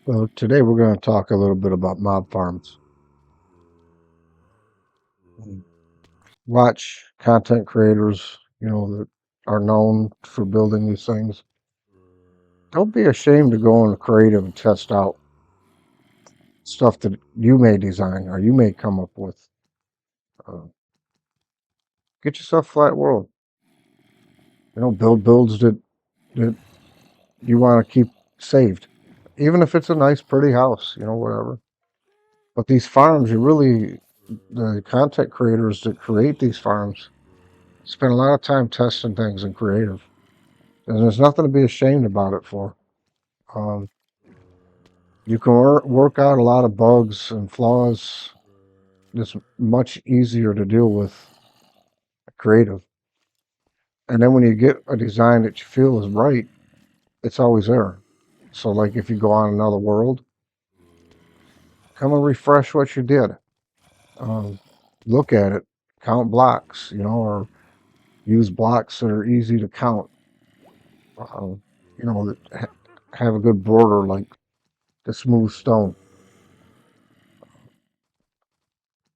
So today we're going to talk a little bit about mob farms. Watch content creators, that are known for building these things. Don't be ashamed to go into creative and test out stuff that you may design or you may come up with. Uh, get yourself a flat world. Build builds that you want to keep saved, even if it's a nice, pretty house. Whatever. But these farms, the content creators that create these farms spend a lot of time testing things in creative. And there's nothing to be ashamed about it for. Um, you can work out a lot of bugs and flaws. It's much easier to deal with creative. And then when you get a design that you feel is right, it's always there. So, like if you go on another world, come and refresh what you did. Um, Look at it, count blocks, or use blocks that are easy to count. Um, that have a good border, like the smooth stone.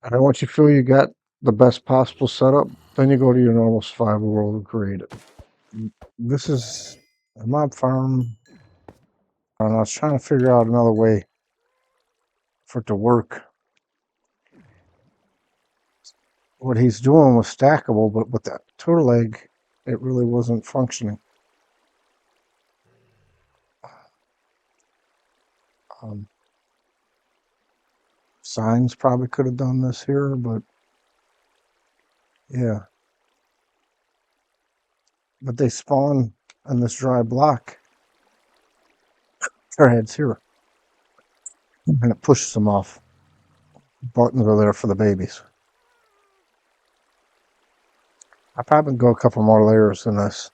And then once you feel you got the best possible setup, then you go to your normal survival world and create it. This is a mob farm, and I was trying to figure out another way for it to work. What he's doing was stackable, but with that turtle egg, it really wasn't functioning. Um, Signs probably could have done this here, but yeah. But they spawn in this dry block. Their heads here, and it pushes them off. Buttons are there for the babies. I probably go a couple more layers than this.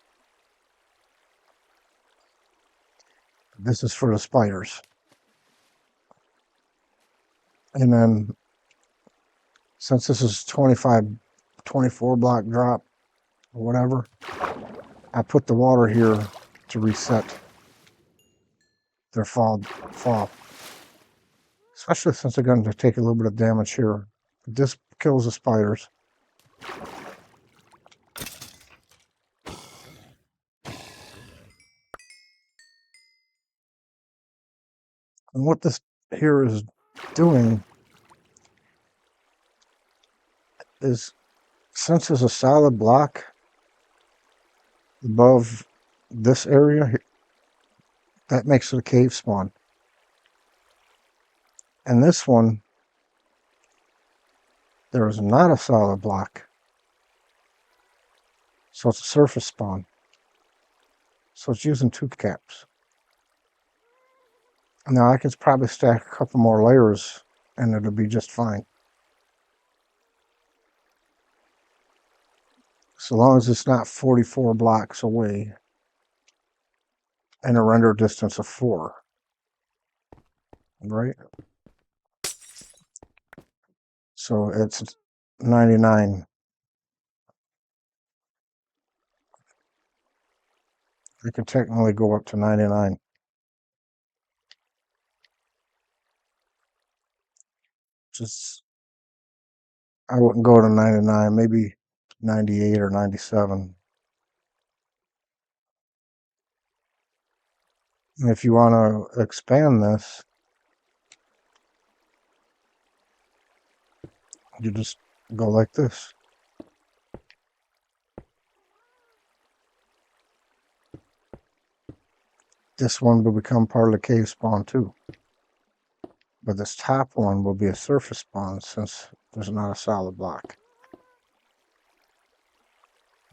This is for the spiders. And then since this is 25, 24 block drop or whatever, I put the water here to reset their fall. Especially since they're going to take a little bit of damage here. This kills the spiders. And what this here is doing is, since there's a solid block above this area, that makes it a cave spawn. And this one, there is not a solid block. So it's a surface spawn. So it's using 2 caps. Now I could probably stack a couple more layers and it'll be just fine. So long as it's not 44 blocks away and a render distance of 4. Right? So it's 99. I can technically go up to 99. Just, I wouldn't go to 99, maybe 98 or 97. And if you want to expand this, you just go like this. This one will become part of the cave spawn too. But this top one will be a surface spawn since there's not a solid block.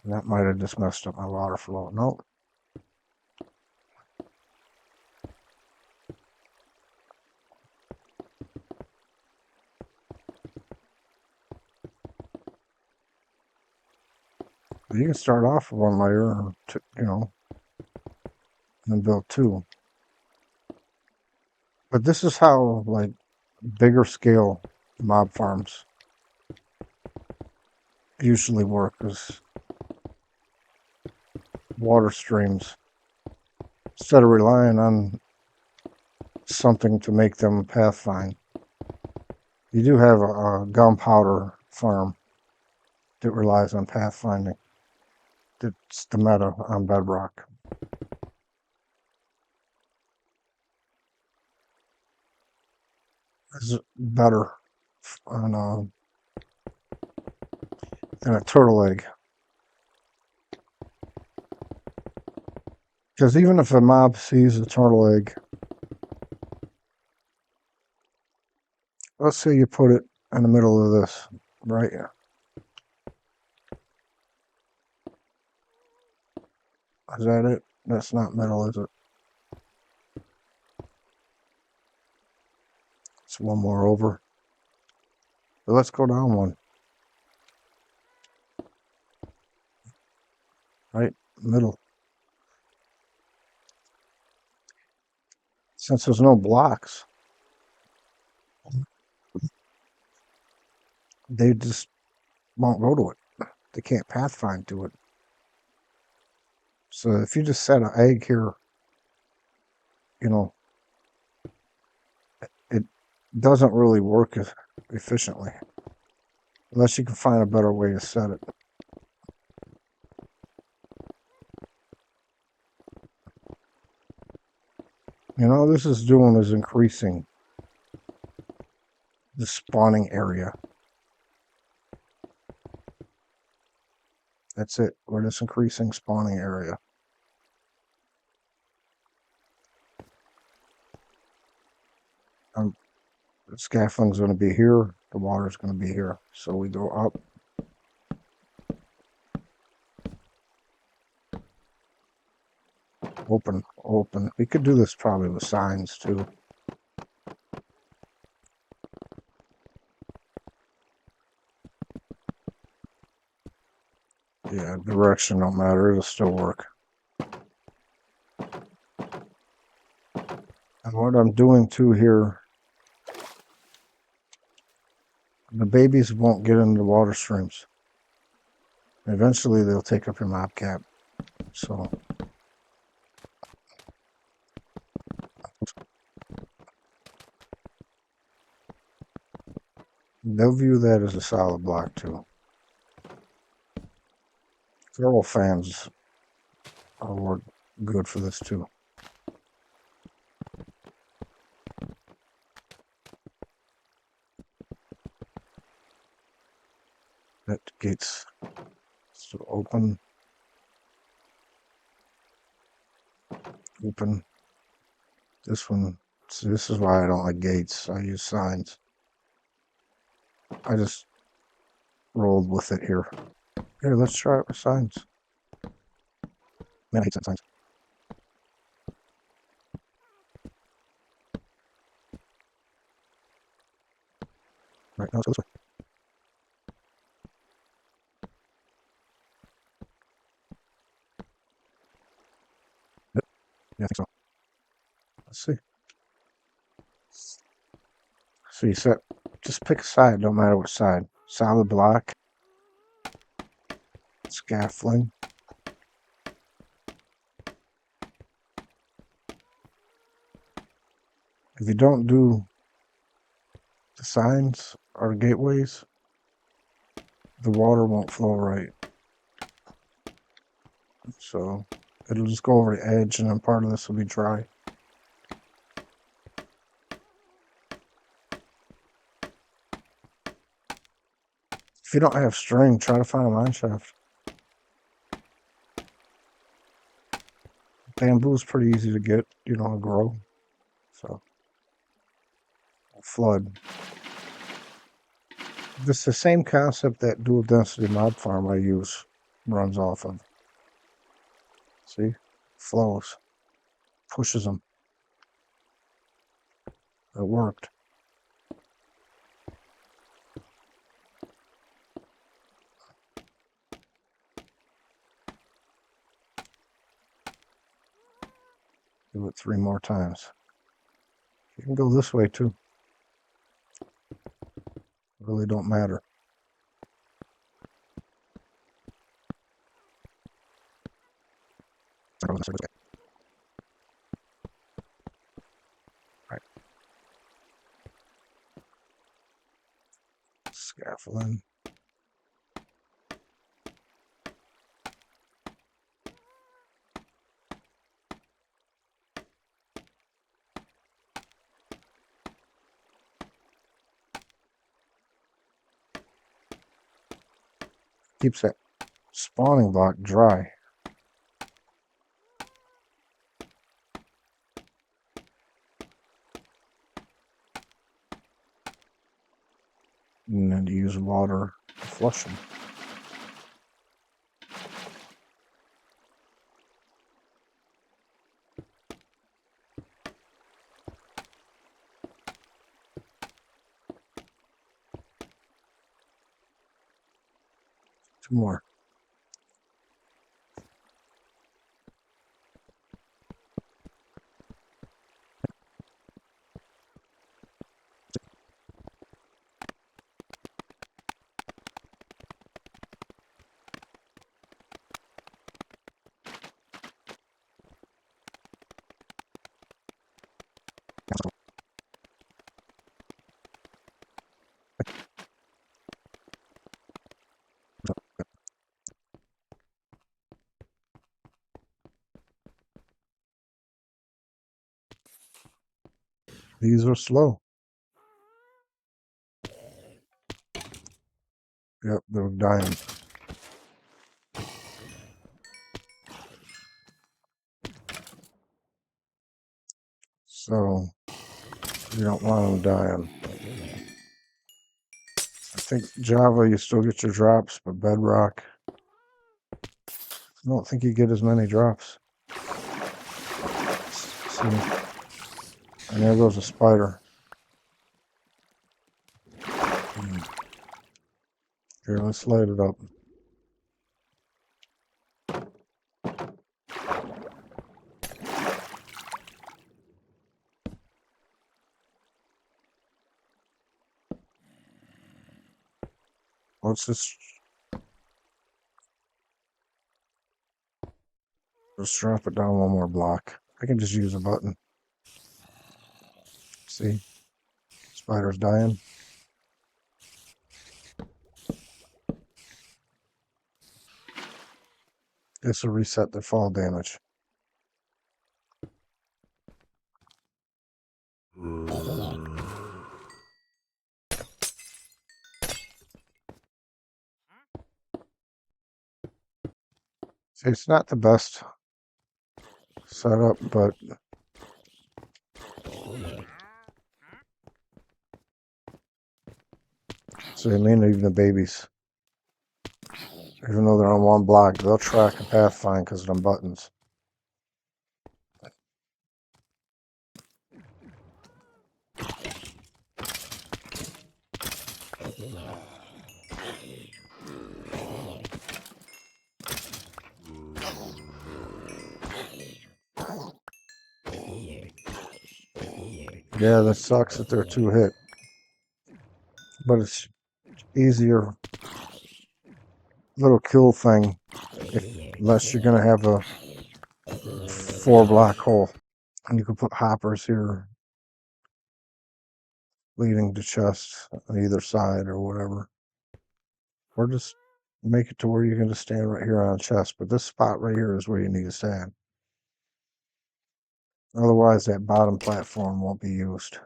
And that might have just messed up my water flow. Nope. You can start off with 1 layer, or two, and then build 2. But this is how, like, bigger scale mob farms usually work, is water streams. Instead of relying on something to make them pathfind. You do have a gunpowder farm that relies on pathfinding. It's the meta on Bedrock. It's better on than a turtle egg. Because even if a mob sees a turtle egg, let's say you put it in the middle of this, right here. Is that it? That's not middle, is it? It's one more over. But let's go down one. Right? Middle. Since there's no blocks, they just won't go to it. They can't pathfind to it. So if you just set an egg here, you know, it doesn't really work efficiently. Unless you can find a better way to set it. You know, this is doing is increasing the spawning area. That's it. We're just increasing spawning area. The scaffolding's going to be here. The water's going to be here. So we go up. Open, open. We could do this probably with signs too. Yeah, direction don't matter. It'll still work. And what I'm doing too here, the babies won't get into the water streams. Eventually they'll take up your mob cap. So they'll view that as a solid block too. Feral fans are good for this too. That gate's still open. Open. This one, see, this is why I don't like gates. I use signs. I just rolled with it here. Here, let's try it with signs. Man, I hate signs. Right, now let's go this way. Yep. Yeah, I think so. Let's see. So you set, just pick a side, no matter what side. Solid block. Scaffolding. If you don't do the signs or gateways, the water won't flow right. So it'll just go over the edge and then part of this will be dry. If you don't have string, try to find a mine shaft. Bamboo is pretty easy to get, you know, and grow. So, flood. This is the same concept that dual density mob farm I use runs off of. See? Flows. Pushes them. It worked. Do it 3 more times. You can go this way too. Really don't matter. Right. Scaffolding. Keeps that spawning block dry. And then to use water to flush them. Two more. These are slow. Yep, they're dying. So you don't want them dying. I think Java, you still get your drops, but Bedrock, I don't think you get as many drops. See, and there goes a spider. Here, let's light it up. Let's just drop it down one more block. I can just use a button. See, spider's dying. This will reset their fall damage. See, it's not the best setup, but so I mean, even the babies, even though they're on one block, they'll track a path fine because of them buttons. Yeah, that sucks that they're two hit, but it's easier little kill thing unless you're gonna have a 4-block hole, and you can put hoppers here leading to chests on either side or whatever, or just make it to where you can just stand right here on a chest. But this spot right here is where you need to stand. Otherwise, that bottom platform won't be used.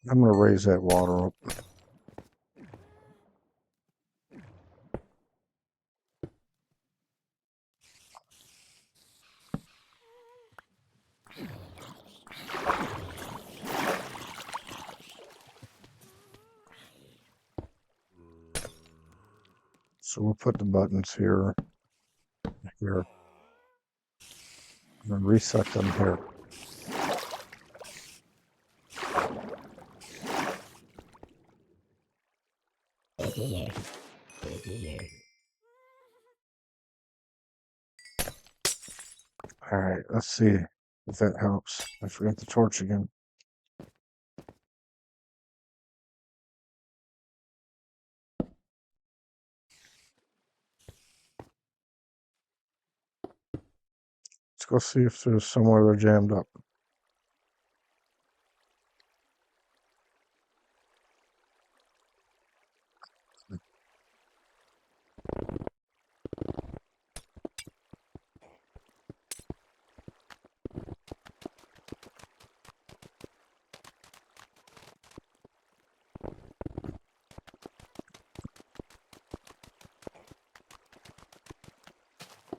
I'm going to raise that water up. So we'll put the buttons here. Here. I'm going to reset them here. All right, let's see if that helps. I forgot the torch again. Let's go see if there's somewhere they're jammed up.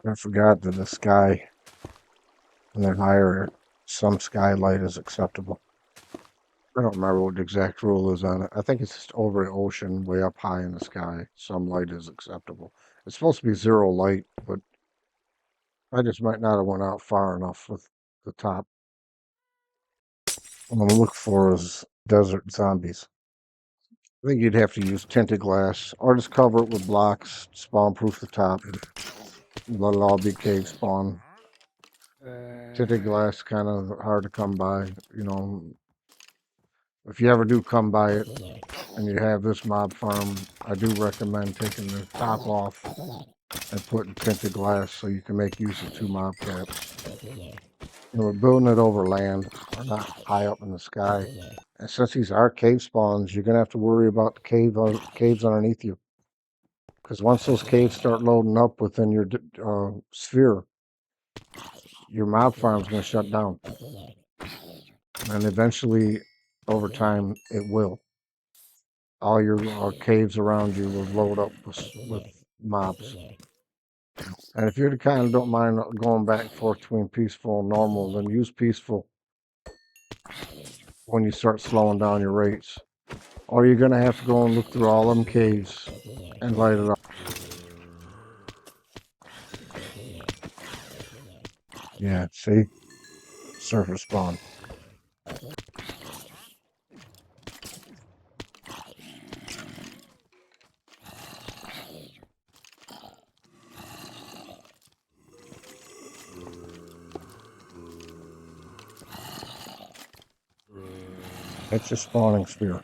I forgot that the sky, when they're higher, some skylight is acceptable. I don't remember what the exact rule is on it. I think it's just over the ocean, way up high in the sky. Some light is acceptable. It's supposed to be zero light, but I just might not have went out far enough with the top. What I'm gonna look for is desert zombies. I think you'd have to use tinted glass or just cover it with blocks, spawn proof the top, let it all be cave spawn. Tinted glass kind of hard to come by, you know. If you ever do come by it and you have this mob farm, I do recommend taking the top off and putting tinted glass so you can make use of 2 mob caps. And we're building it over land. We're not high up in the sky. And since these are cave spawns, you're gonna have to worry about the caves underneath you. Because once those caves start loading up within your sphere, your mob farm's gonna shut down. And eventually, over time, it will. All your caves around you will load up with mobs. And if you're the kind of don't mind going back and forth between peaceful and normal, then use peaceful when you start slowing down your rates. Or you're gonna have to go and look through all them caves and light it up. Yeah, see? Surface spawn. That's your spawning sphere.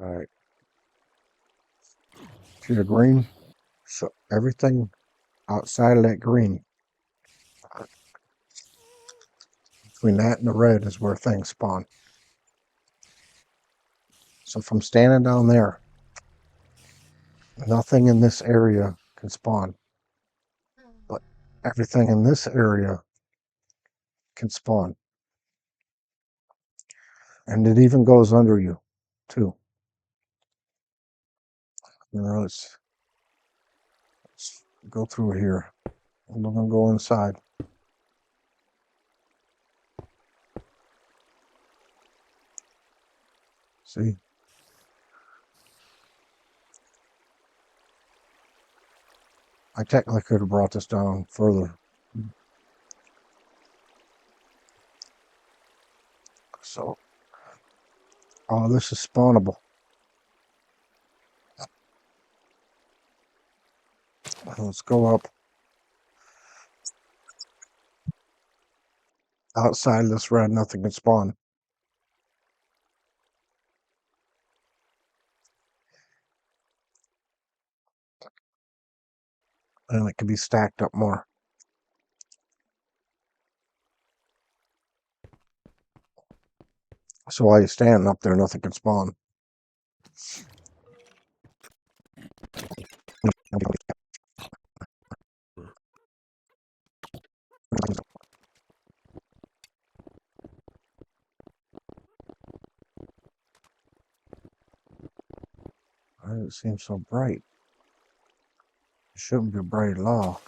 Alright. See the green? So everything outside of that green, between that and the red, is where things spawn. So if I'm standing down there, nothing in this area can spawn. But everything in this area can spawn. And it even goes under you, too. You know, let's go through here. I'm gonna go inside. See? I technically could have brought this down further. So, oh, this is spawnable. Let's go up. Outside of this red, nothing can spawn. And it can be stacked up more. So while you're standing up there, nothing can spawn. Why does it seem so bright? It shouldn't be bright at all.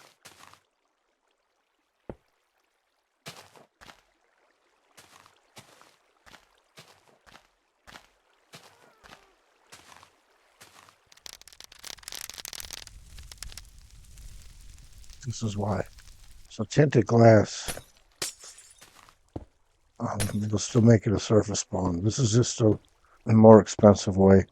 This is why. So tinted glass will still make it a surface spawn. This is just a more expensive way.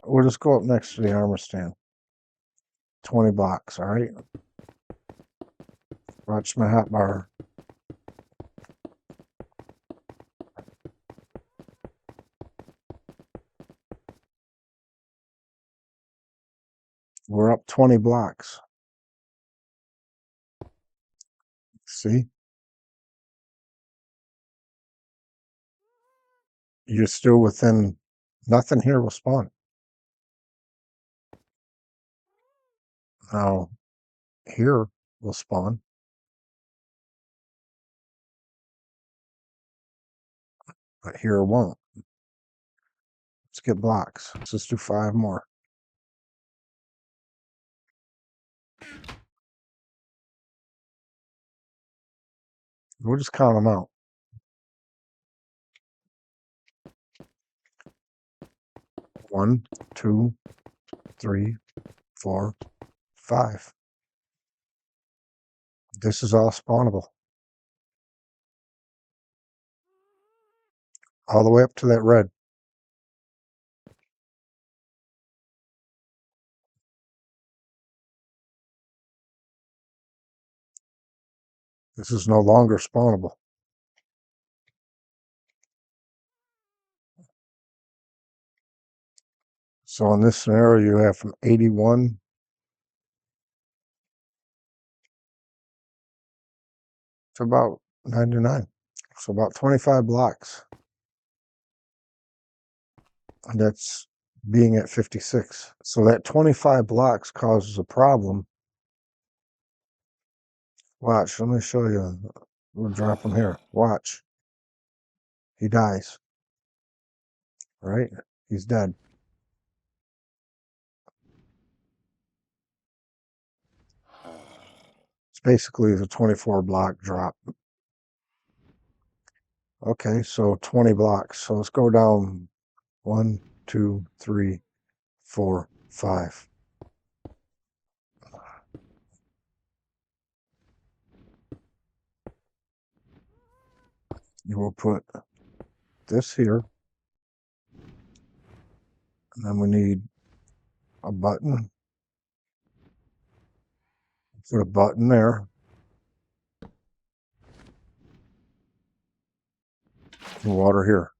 We'll just go up next to the armor stand. 20 blocks, all right? Watch my hot bar. We're up 20 blocks. See? You're still within, nothing here will spawn. Now, here will spawn. But here it won't. Let's get blocks. Let's just do 5 more. We'll just count them out. 1, 2, 3, 4, 5. This is all spawnable. All the way up to that red. This is no longer spawnable. So in this scenario, you have from 81 to about 99. So about 25 blocks. And that's being at 56. So that 25 blocks causes a problem. Watch, let me show you. We'll drop him here. Watch. He dies. Right? He's dead. It's basically the 24 block drop. Okay, so 20 blocks. So let's go down 1, 2, 3, 4, 5. You will put this here. And then we need a button. Put a button there. And water here.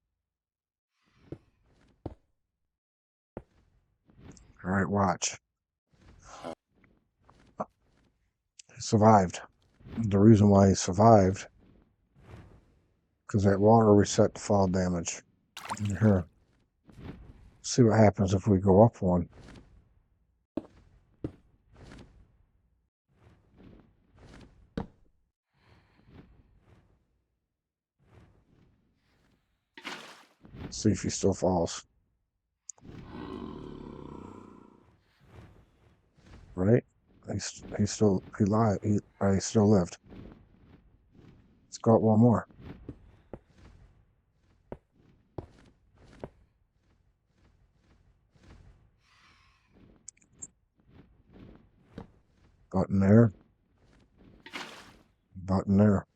All right, watch. He survived. The reason why he survived, because that water reset the fall damage. Here. See what happens if we go up 1. See if he still falls. Right? He still lived. Let's go up 1 more. Button there. Button there.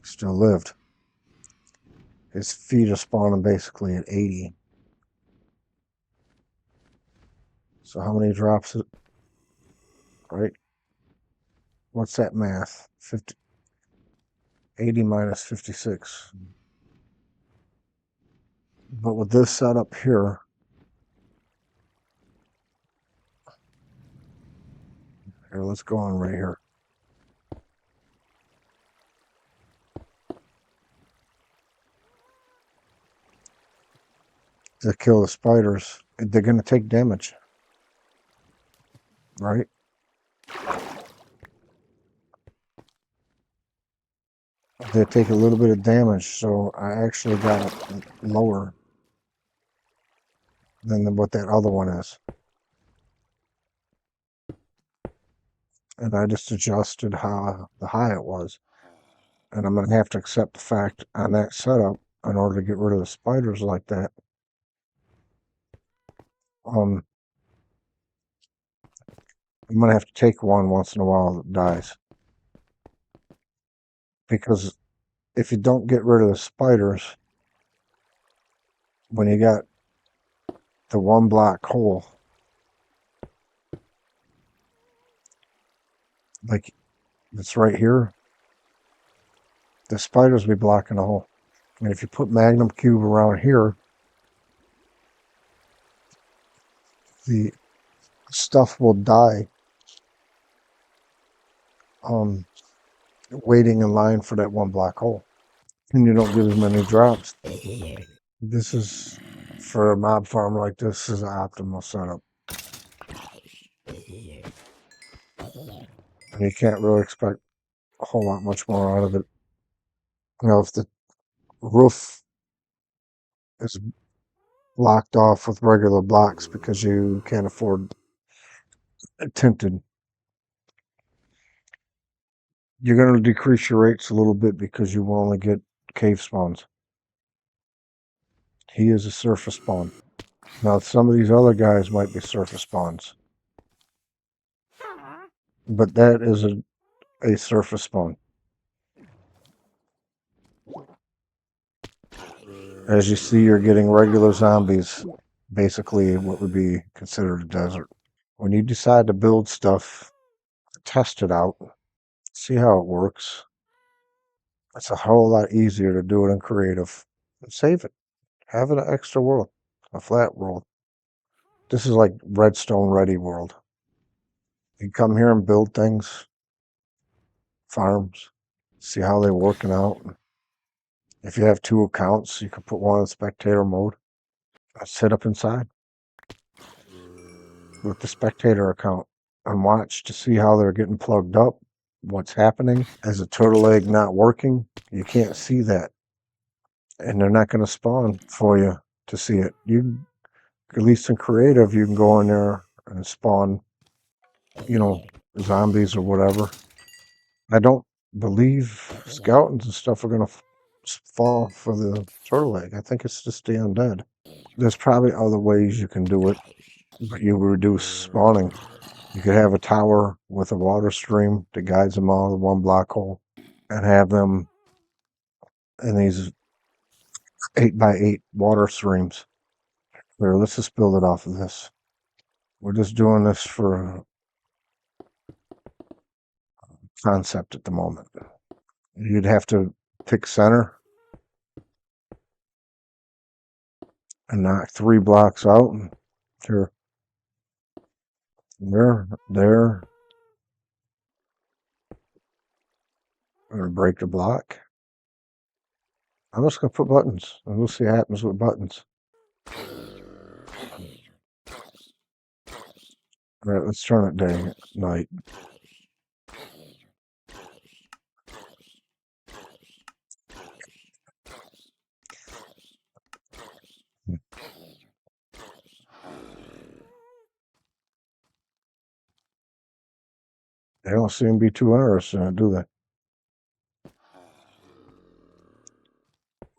Still lived. His feet are spawning basically at 80. So how many drops it? Right? What's that math? 80 minus 56. But with this setup here, let's go on right here. To kill the spiders, they're going to take damage. Right? They take a little bit of damage, so I actually got it lower than what that other one is. And I just adjusted how high it was. And I'm going to have to accept the fact on that setup, in order to get rid of the spiders like that, I'm going to have to take one once in a while that dies. Because if you don't get rid of the spiders, when you got the one black hole, like it's right here, the spiders will be blocking the hole. And if you put Magnum Cube around here, the stuff will die waiting in line for that one black hole. And you don't get as many drops. This is, for a mob farm like this, is an optimal setup. And you can't really expect a whole lot much more out of it. You know, if the roof is blocked off with regular blocks because you can't afford tinted, you're going to decrease your rates a little bit because you will only get cave spawns. He is a surface spawn. Now, some of these other guys might be surface spawns, but that is a surface spawn. As you see, you're getting regular zombies, basically what would be considered a desert. When you decide to build stuff, test it out, see how it works. It's a whole lot easier to do it in creative and save it. Have it an extra world, a flat world. This is like redstone ready world. You come here and build things, farms, see how they're working out. If you have 2 accounts, you can put one in spectator mode. Sit up inside with the spectator account and watch to see how they're getting plugged up, what's happening. As a turtle egg not working, you can't see that. And they're not going to spawn for you to see it. You, at least in creative, you can go in there and spawn, you know, zombies or whatever. I don't believe skeletons and stuff are going to fall for the turtle egg. I think it's just the undead. There's probably other ways you can do it, but you reduce spawning. You could have a tower with a water stream that guides them all to one black hole and have them in these 8x8 water streams. Here, let's just build it off of this. We're just doing this for concept at the moment. You'd have to pick center and knock 3 blocks out. And here, there. I'm going to break the block. I'm just going to put buttons, and we'll see what happens with buttons. All right, let's turn it day, night. They don't seem to be too interested in it, do they?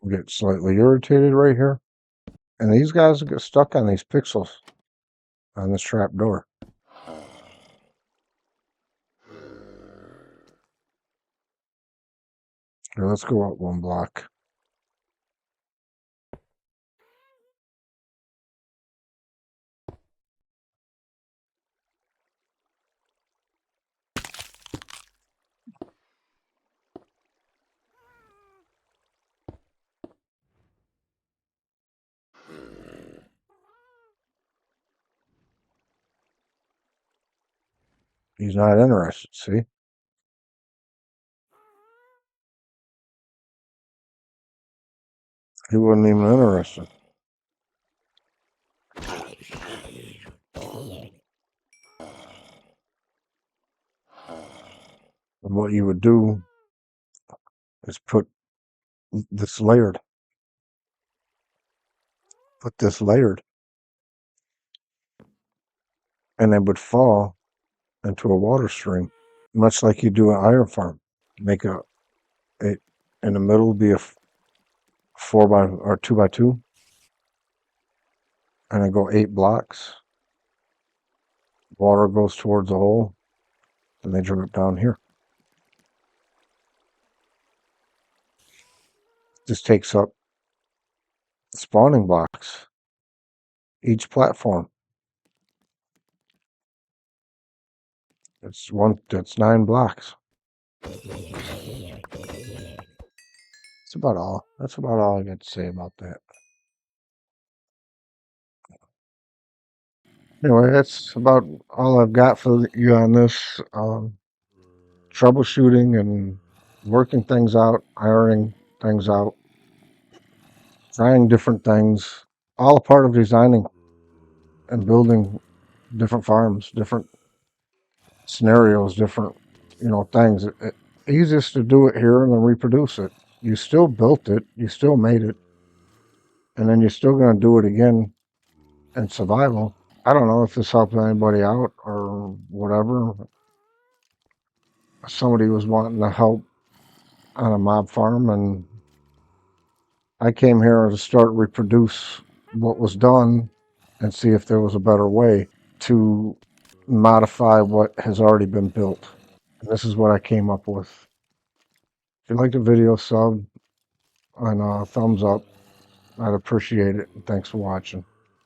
We get slightly irritated right here. And these guys get stuck on these pixels on this trap door. Here, let's go up 1 block. He's not interested, see? He wasn't even interested. And what you would do is put this layered. Put this layered. And it would fall into a water stream. Much like you do an iron farm. Make in the middle be a 2x2. And then go 8 blocks. Water goes towards the hole, and they drip down here. This takes up spawning blocks, each platform. That's 9 blocks. That's about all I got to say about that. Anyway, that's about all I've got for you on this. Troubleshooting and working things out, ironing things out, trying different things, all a part of designing and building different farms, different scenarios, different, things. Easiest to do it here and then reproduce it. You still built it, you still made it, and then you're still going to do it again in survival. I don't know if this helps anybody out or whatever. Somebody was wanting to help on a mob farm, and I came here to start reproduce what was done and see if there was a better way to modify what has already been built. And this is what I came up with. If you like the video, sub and thumbs up. I'd appreciate it. Thanks for watching.